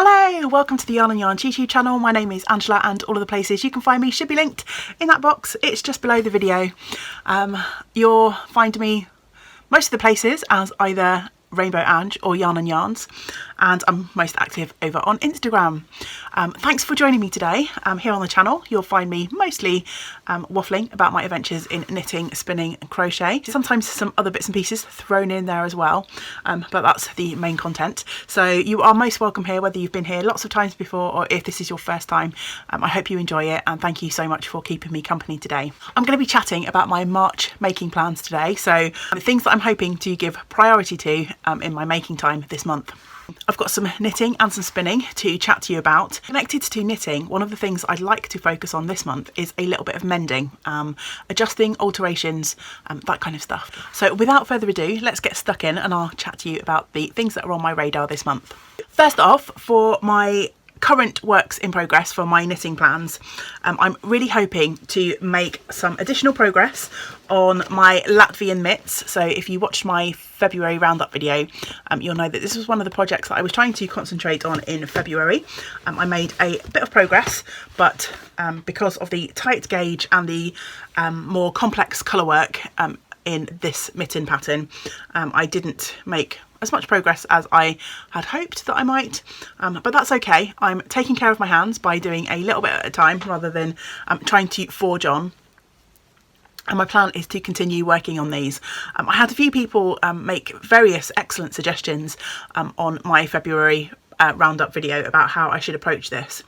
Hello, welcome to the Yarn and Yarns YouTube channel. My name is Angela and all of the places you can find me should be linked in that box. It's just below the video. You'll find me most of the places as either Rainbow Ange or Yarn and Yarns, and I'm most active over on Instagram. Thanks for joining me today. Here on the channel you'll find me mostly waffling about my adventures in knitting, spinning and crochet. Sometimes some other bits and pieces thrown in there as well, but that's the main content. So you are most welcome here, whether you've been here lots of times before or if this is your first time. I hope you enjoy it, and thank you so much for keeping me company today. I'm going to be chatting about my March making plans today, so the things that I'm hoping to give priority to in my making time this month. I've got some knitting and some spinning to chat to you about. Connected to knitting, one of the things I'd like to focus on this month is a little bit of mending, adjusting, alterations, that kind of stuff. So without further ado, let's get stuck in and I'll chat to you about the things that are on my radar this month. First off, for my current works in progress for my knitting plans, I'm really hoping to make some additional progress on my Latvian mitts. So if you watched my February roundup video, you'll know that this was one of the projects that I was trying to concentrate on in February. I made a bit of progress, but because of the tight gauge and the more complex colour work in this mitten pattern, I didn't make as much progress as I had hoped that I might, but that's okay. I'm taking care of my hands by doing a little bit at a time rather than trying to forge on. And my plan is to continue working on these. I had a few people make various excellent suggestions on my February roundup video about how I should approach this.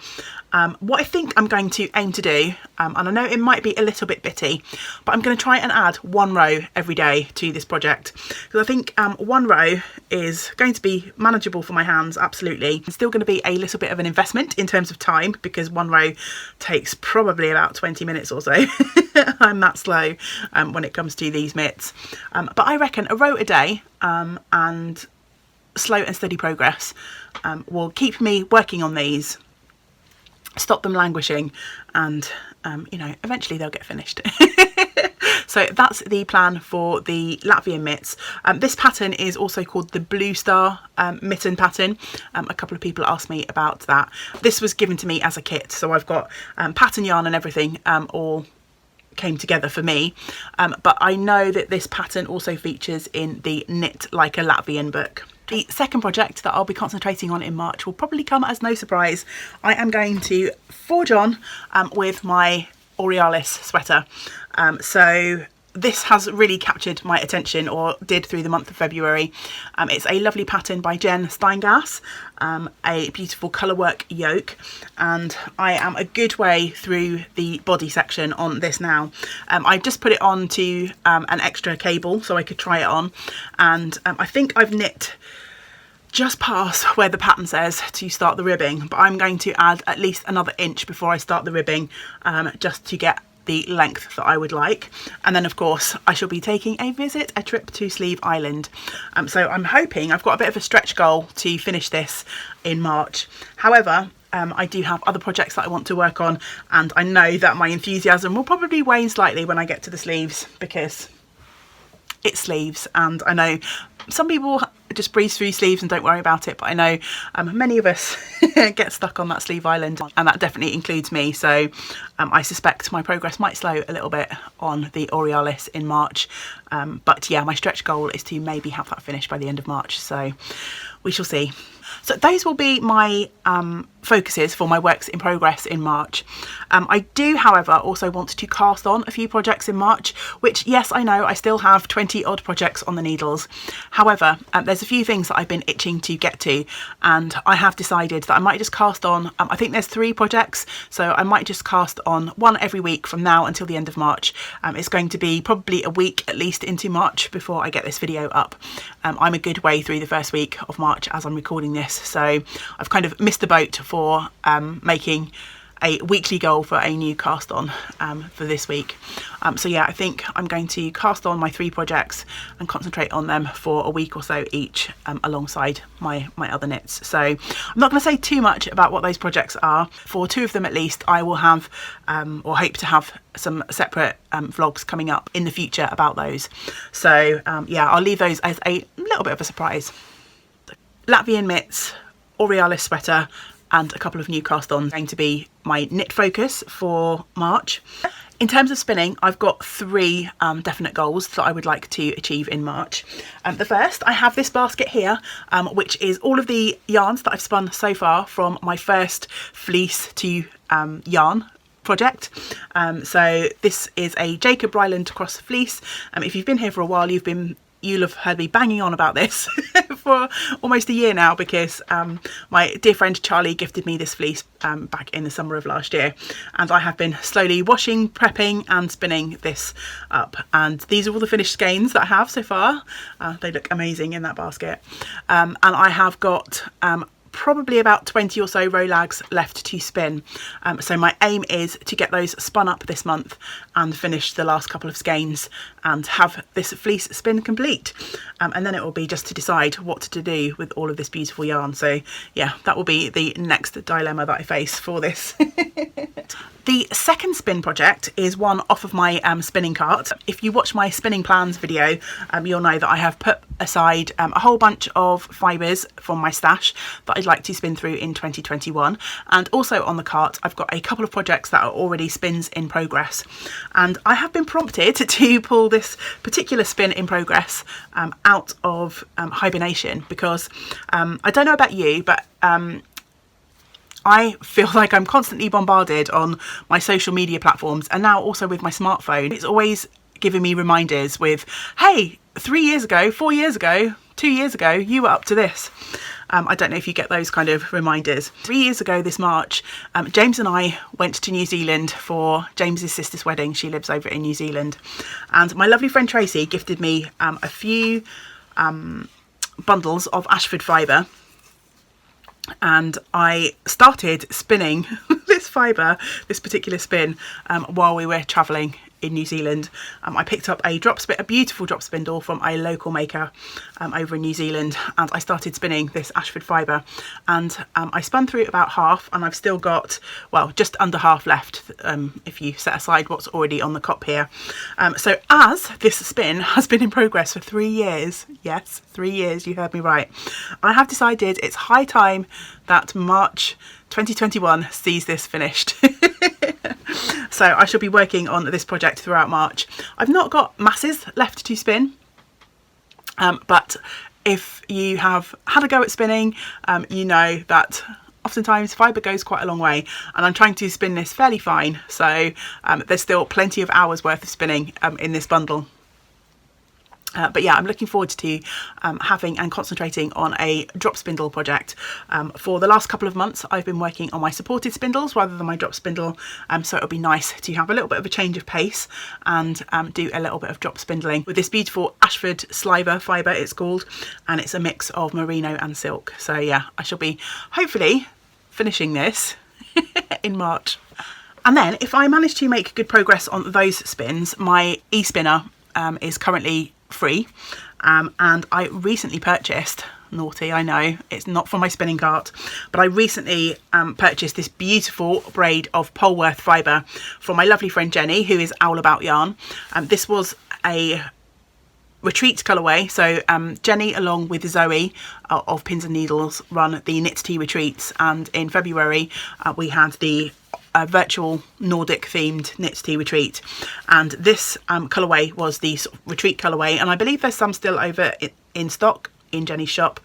What I think I'm going to aim to do, and I know it might be a little bit bitty, but I'm going to try and add one row every day to this project, because I think one row is going to be manageable for my hands, absolutely. It's still going to be a little bit of an investment in terms of time, because one row takes probably about 20 minutes or so. I'm that slow when it comes to these mitts, but I reckon a row a day and slow and steady progress will keep me working on these, stop them languishing, and you know, eventually they'll get finished. So that's the plan for the Latvian mitts. This pattern is also called the Blue Star mitten pattern. A couple of people asked me about that. This was given to me as a kit, so I've got pattern yarn and everything all came together for me, but I know that this pattern also features in the Knit Like a Latvian book. The second project that I'll be concentrating on in March will probably come as no surprise. I am going to forge on with my Aurealis sweater. So this has really captured my attention, or did through the month of February. It's a lovely pattern by Jen Steingass, a beautiful colourwork yoke, and I am a good way through the body section on this now. I've just put it on to an extra cable so I could try it on, and I think I've knit just past where the pattern says to start the ribbing, but I'm going to add at least another inch before I start the ribbing, just to get the length that I would like. And then of course I shall be taking a trip to Sleeve Island. So I'm hoping, I've got a bit of a stretch goal to finish this in March. However, I do have other projects that I want to work on, and I know that my enthusiasm will probably wane slightly when I get to the sleeves, because it's sleeves, and I know some people just breeze through sleeves and don't worry about it, but I know many of us get stuck on that Sleeve Island, and that definitely includes me. So I suspect my progress might slow a little bit on the Aurealis in March, but yeah, my stretch goal is to maybe have that finished by the end of March, so we shall see. So those will be my focuses for my works in progress in March. I do, however, also want to cast on a few projects in March, which, yes, I know I still have 20 odd projects on the needles. However, there's a few things that I've been itching to get to, and I have decided that I might just cast on, I think there's 3 projects, so I might just cast on one every week from now until the end of March. It's going to be probably a week at least into March before I get this video up. I'm a good way through the first week of March as I'm recording this, so I've kind of missed the boat for making a weekly goal for a new cast on for this week. So yeah, I think I'm going to cast on my 3 projects and concentrate on them for a week or so each, alongside my other knits. So I'm not going to say too much about what those projects are. For 2 of them at least, I will have or hope to have some separate vlogs coming up in the future about those. So yeah, I'll leave those as a little bit of a surprise. Latvian mitts Aurealis Sweater and a couple of new cast-ons going to be my knit focus for March. In terms of spinning, I've got three definite goals that I would like to achieve in March. The first, I have this basket here, which is all of the yarns that I've spun so far from my first fleece to yarn project. So this is a Jacob Ryland cross fleece. If you've been here for a while, you'll have heard me banging on about this for almost a year now, because my dear friend Charlie gifted me this fleece back in the summer of last year, and I have been slowly washing, prepping and spinning this up, and these are all the finished skeins that I have so far. They look amazing in that basket, and I have got probably about 20 or so rolags left to spin. So my aim is to get those spun up this month and finish the last couple of skeins and have this fleece spin complete. And then it will be just to decide what to do with all of this beautiful yarn. So yeah, that will be the next dilemma that I face for this. The second spin project is one off of my spinning cart. If you watch my spinning plans video, you'll know that I have put aside a whole bunch of fibres from my stash that I'd like to spin through in 2021. And also on the cart, I've got a couple of projects that are already spins in progress. And I have been prompted to pull this particular spin in progress out of hibernation, because I don't know about you, but I feel like I'm constantly bombarded on my social media platforms, and now also with my smartphone. It's always giving me reminders with, hey, 3 years ago, 4 years ago, 2 years ago, you were up to this. I don't know if you get those kind of reminders. 3 years ago this March, James and I went to New Zealand for James's sister's wedding. She lives over in New Zealand. And my lovely friend Tracy gifted me a few bundles of Ashford fibre. And I started spinning this fibre, this particular spin, while we were travelling in New Zealand. I picked up a beautiful drop spindle from a local maker over in New Zealand, and I started spinning this Ashford fibre, and I spun through about half, and I've still got, well, just under half left if you set aside what's already on the cop here. So as this spin has been in progress for 3 years, yes, 3 years, you heard me right, I have decided it's high time that March 2021 sees this finished. So I shall be working on this project throughout March. I've not got masses left to spin, but if you have had a go at spinning, you know that oftentimes fibre goes quite a long way, and I'm trying to spin this fairly fine, so there's still plenty of hours worth of spinning in this bundle. But yeah, I'm looking forward to having and concentrating on a drop spindle project. For the last couple of months, I've been working on my supported spindles rather than my drop spindle. So it'll be nice to have a little bit of a change of pace and do a little bit of drop spindling with this beautiful Ashford Sliver fibre, it's called, and it's a mix of merino and silk. So yeah, I shall be hopefully finishing this in March. And then if I manage to make good progress on those spins, my e-spinner is currently free, and I recently purchased, naughty I know, it's not from my spinning cart, but I recently purchased this beautiful braid of Polworth fibre from my lovely friend Jenny, who is Owl About Yarn. This was a retreat colourway, so Jenny along with Zoe of Pins and Needles run the Knit Tea retreats, and in February we had the virtual Nordic themed Knit Tea retreat, and this colourway was the sort of retreat colourway, and I believe there's some still over in stock in Jenny's shop,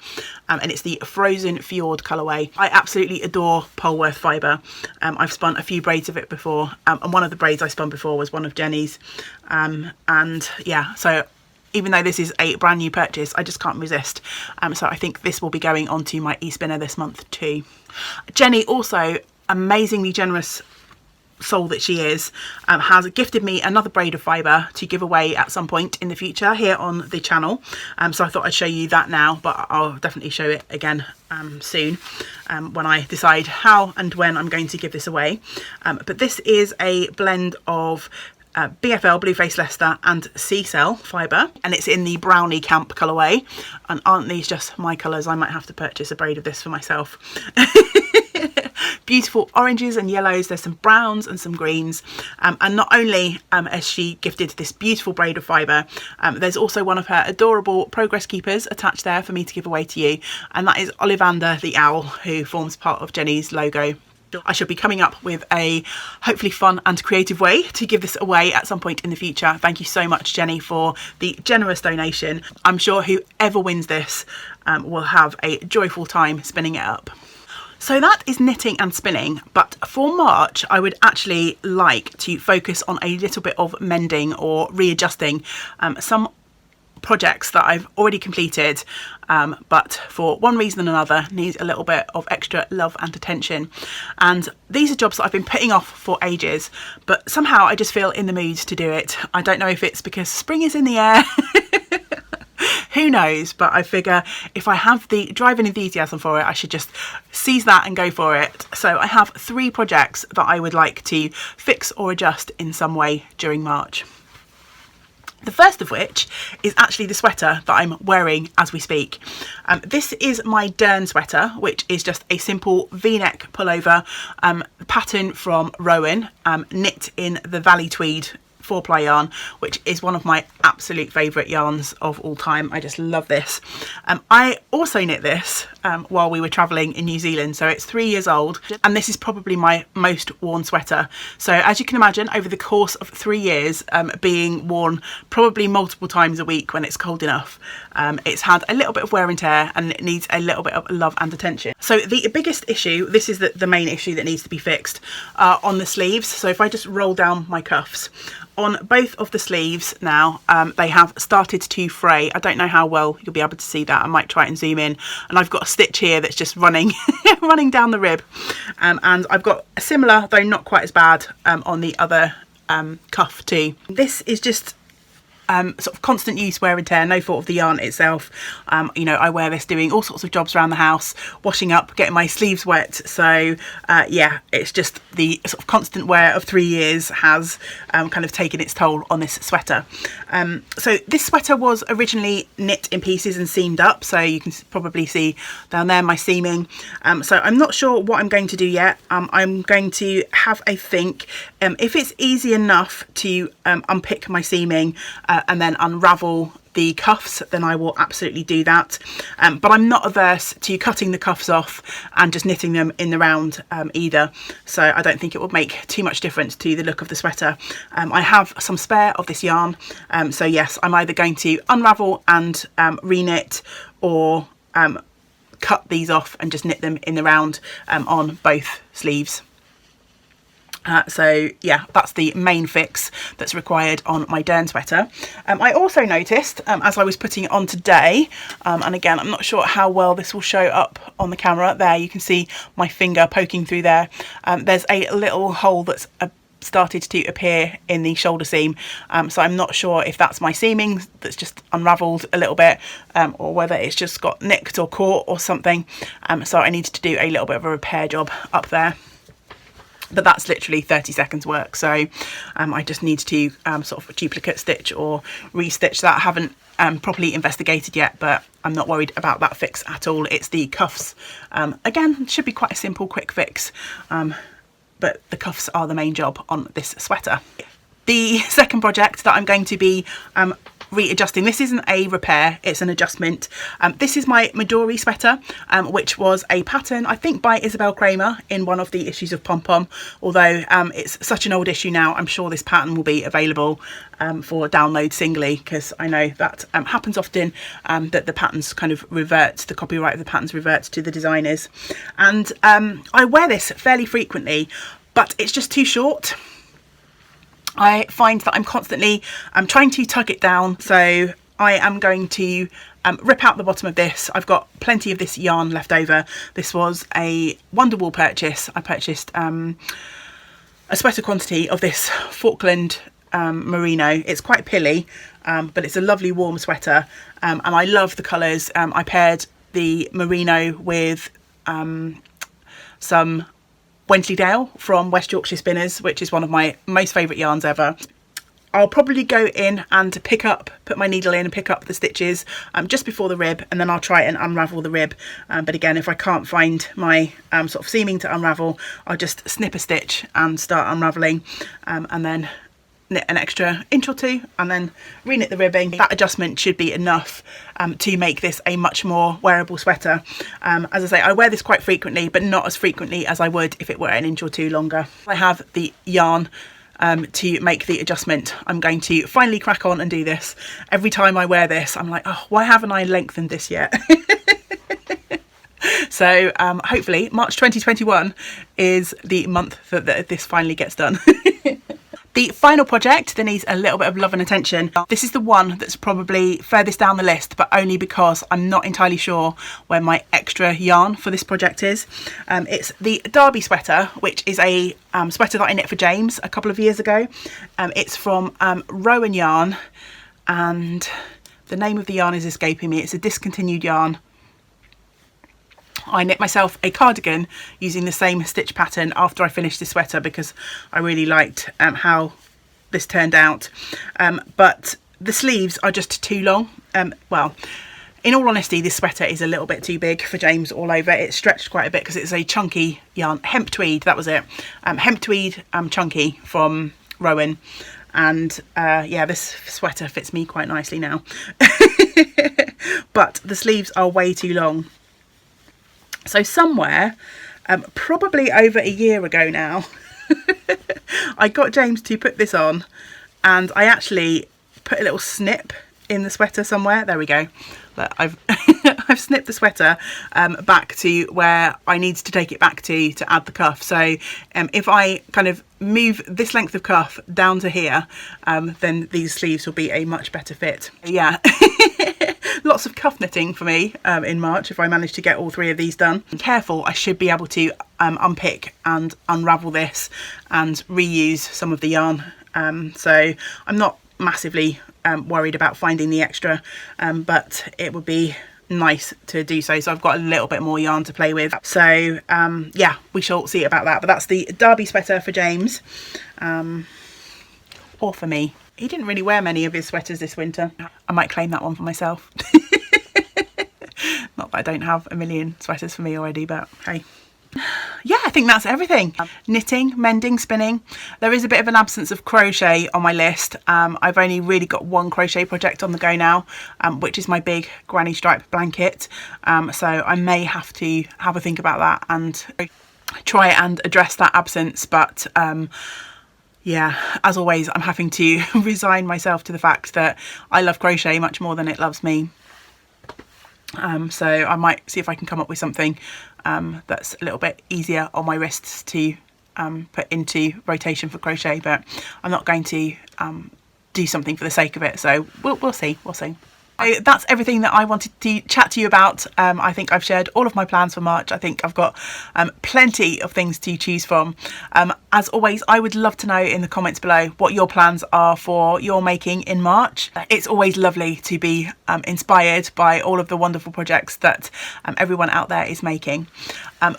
and it's the Frozen Fjord colourway. I absolutely adore Polworth fibre. I've spun a few braids of it before, and one of the braids I spun before was one of Jenny's, and yeah, so even though this is a brand new purchase, I just can't resist. So I think this will be going onto my e-spinner this month too. Jenny also, amazingly generous soul that she is, has gifted me another braid of fibre to give away at some point in the future here on the channel. So I thought I'd show you that now, but I'll definitely show it again soon when I decide how and when I'm going to give this away. But this is a blend of BFL, Blueface Leicester, and Sea Cell fibre, and it's in the Brownie Camp colourway. And aren't these just my colours? I might have to purchase a braid of this for myself. beautiful oranges and yellows, there's some browns and some greens, and not only has she gifted this beautiful braid of fibre, there's also one of her adorable progress keepers attached there for me to give away to you, and that is Ollivander the owl, who forms part of Jenny's logo. I shall be coming up with a hopefully fun and creative way to give this away at some point in the future. Thank you so much, Jenny, for the generous donation. I'm sure whoever wins this will have a joyful time spinning it up. So that is knitting and spinning, but for March I would actually like to focus on a little bit of mending or readjusting some projects that I've already completed, but for one reason or another need a little bit of extra love and attention. And these are jobs that I've been putting off for ages, but somehow I just feel in the mood to do it. I don't know if it's because spring is in the air. Who knows, but I figure if I have the drive and enthusiasm for it, I should just seize that and go for it. So I have 3 projects that I would like to fix or adjust in some way during March. The first of which is actually the sweater that I'm wearing as we speak. This is my Dern sweater, which is just a simple V-neck pullover, pattern from Rowan, knit in the Valley Tweed 4-ply yarn, which is one of my absolute favourite yarns of all time. I just love this. I also knit this while we were travelling in New Zealand, so it's 3 years old, and this is probably my most worn sweater. So as you can imagine, over the course of 3 years, being worn probably multiple times a week when it's cold enough, it's had a little bit of wear and tear, and it needs a little bit of love and attention. So the biggest issue, this is the main issue that needs to be fixed, on the sleeves. So if I just roll down my cuffs, on both of the sleeves now, they have started to fray. I don't know how well you'll be able to see that. I might try and zoom in. And I've got a stitch here that's just running running down the rib. And I've got a similar, though not quite as bad, on the other cuff too. This is just sort of constant use, wear and tear, no fault of the yarn itself. You know, I wear this doing all sorts of jobs around the house, washing up, getting my sleeves wet. So yeah, it's just the sort of constant wear of 3 years has kind of taken its toll on this sweater. So this sweater was originally knit in pieces and seamed up, so you can probably see down there my seaming. So I'm not sure what I'm going to do yet. I'm going to have a think. If it's easy enough to unpick my seaming and then unravel the cuffs, then I will absolutely do that. But I'm not averse to cutting the cuffs off and just knitting them in the round either. So I don't think it will make too much difference to the look of the sweater. I have some spare of this yarn. So yes, I'm either going to unravel and re-knit, or cut these off and just knit them in the round on both sleeves. So yeah, that's the main fix that's required on my Dern sweater. I also noticed as I was putting it on today, and again, I'm not sure how well this will show up on the camera. There, you can see my finger poking through there. There's a little hole that's started to appear in the shoulder seam. So I'm not sure if that's my seaming that's just unravelled a little bit, or whether it's just got nicked or caught or something. So I need to do a little bit of a repair job up there. But that's literally 30 seconds work, so I just need to sort of duplicate stitch or re-stitch that. I haven't properly investigated yet, but I'm not worried about that fix at all. It's the cuffs. Again, should be quite a simple, quick fix, but the cuffs are the main job on this sweater. The second project that I'm going to be readjusting, this isn't a repair, it's an adjustment. This is my Midori Sweater, which was a pattern I think by Isabel Kramer in one of the issues of Pom Pom, although it's such an old issue now. I'm sure this pattern will be available for download singly, because I know that happens often, that the patterns kind of revert, the copyright of the patterns reverts to the designers. And I wear this fairly frequently, but it's just too short. I find that I'm constantly trying to tug it down, so I am going to rip out the bottom of this. I've got plenty of this yarn left over. This was a Wonderwall purchase. I purchased a sweater quantity of this Falkland merino. It's quite pilly, but it's a lovely warm sweater, and I love the colours. I paired the merino with some Wensleydale from West Yorkshire Spinners, which is one of my most favourite yarns ever. I'll probably go in and put my needle in and pick up the stitches just before the rib, and then I'll try and unravel the rib. But again, if I can't find my sort of seaming to unravel, I'll just snip a stitch and start unraveling, and then knit an extra inch or two and then re-knit the ribbing. That adjustment should be enough to make this a much more wearable sweater. As I say, I wear this quite frequently, but not as frequently as I would if it were an inch or two longer. I have the yarn to make the adjustment. I'm going to finally crack on and do this. Every time I wear this, I'm like, oh, why haven't I lengthened this yet? So hopefully March 2021 is the month that this finally gets done. The final project that needs a little bit of love and attention. This is the one that's probably furthest down the list, but only because I'm not entirely sure where my extra yarn for this project is. It's the Derby sweater, which is a sweater that I knit for James a couple of years ago. It's from Rowan yarn, and the name of the yarn is escaping me. It's a discontinued yarn. I knit myself a cardigan using the same stitch pattern after I finished this sweater because I really liked how this turned out. But the sleeves are just too long. Well, in all honesty, this sweater is a little bit too big for James all over. It's stretched quite a bit because it's a chunky yarn. Hemp tweed, that was it. Hemp tweed chunky from Rowan. And yeah, this sweater fits me quite nicely now. But the sleeves are way too long. So somewhere, probably over a year ago now, I got James to put this on, and I actually put a little snip in the sweater somewhere. There we go. But I've I've snipped the sweater back to where I need to take it back to add the cuff. So if I kind of move this length of cuff down to here, then these sleeves will be a much better fit. Yeah. Lots of cuff knitting for me in March if I manage to get all three of these done. Careful, I should be able to unpick and unravel this and reuse some of the yarn. So I'm not massively worried about finding the extra, but it would be nice to do so. So I've got a little bit more yarn to play with. So yeah, we shall see about that. But that's the Derby sweater for James, or for me. He didn't really wear many of his sweaters this winter. I might claim that one for myself. Not that I don't have a million sweaters for me already, but hey. Yeah, I think that's everything. Knitting, mending, spinning. There is a bit of an absence of crochet on my list. I've only really got one crochet project on the go now, which is my big granny stripe blanket. So I may have to have a think about that and try and address that absence. But yeah, as always, I'm having to resign myself to the fact that I love crochet much more than it loves me. So I might see if I can come up with something that's a little bit easier on my wrists to put into rotation for crochet, but I'm not going to do something for the sake of it. So we'll see. So that's everything that I wanted to chat to you about. I think I've shared all of my plans for March. I think I've got plenty of things to choose from. As always, I would love to know in the comments below what your plans are for your making in March. It's always lovely to be inspired by all of the wonderful projects that everyone out there is making.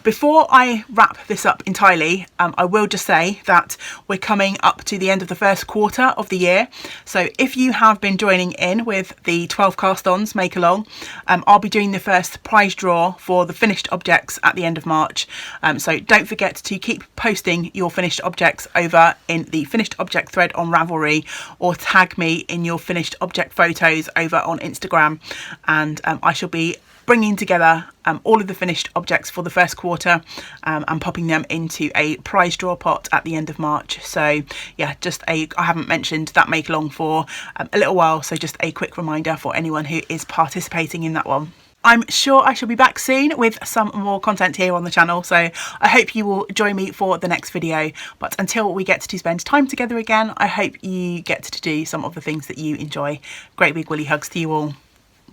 Before I wrap this up entirely, I will just say that we're coming up to the end of the first quarter of the year. So if you have been joining in with the 12 cast-ons make along, I'll be doing the first prize draw for the finished objects at the end of March. So don't forget to keep posting your finished objects over in the finished object thread on Ravelry, or tag me in your finished object photos over on Instagram, and I shall be bringing together all of the finished objects for the first quarter and popping them into a prize draw pot at the end of March. So yeah, I haven't mentioned that make along for a little while, so just a quick reminder for anyone who is participating in that one. I'm sure I shall be back soon with some more content here on the channel, so I hope you will join me for the next video. But until we get to spend time together again, I hope you get to do some of the things that you enjoy. Great big woolly hugs to you all.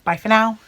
Bye for now.